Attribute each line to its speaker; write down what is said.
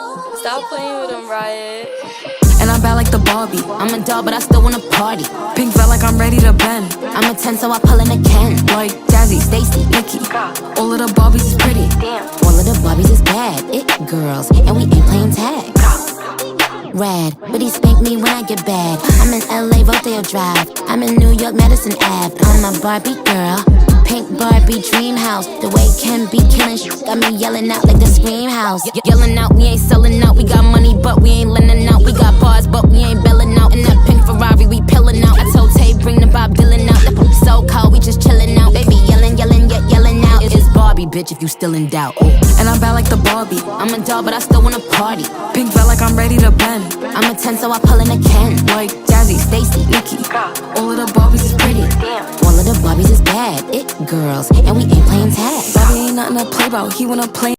Speaker 1: Stop playing with him, Riot.
Speaker 2: And I'm bad like the Barbie. I'm a doll, but I still wanna party. Pink felt like I'm ready to bend. I'm a 10, so I pull in a Ken. Like Jazzy, Stacy, Nikki. All of the Barbies is pretty. All of the Barbies is bad. It girls, and we ain't playing tag. Rad, but he spank me when I get bad. I'm in LA, Rodeo Drive. I'm in New York, Madison Ave. I'm a Barbie girl. Pink Barbie dream house. The way Ken be killing shit got me yelling out like the Scream House. Yelling out, we ain't selling out. We got money, but we ain't lending out. We got bars, but we ain't belling out. In that pink Ferrari, we pillin' out. I told Tay, bring the Bob Dylan out. That poop so cold, we just chillin' out. Baby yelling, yelling, yet yelling out. It's Barbie, bitch, if you still in doubt. And I'm bad like the Barbie. I'm a doll, but I still wanna party. Pink felt like I'm ready to bend. I'm a 10, so I pull in a Ken. Like Jazzy, Stacy, Nikki. All of the Barbies is pretty. All of the Barbies is bad. It girls, and we ain't playing tag. Bobby ain't nothing to play about. He wanna play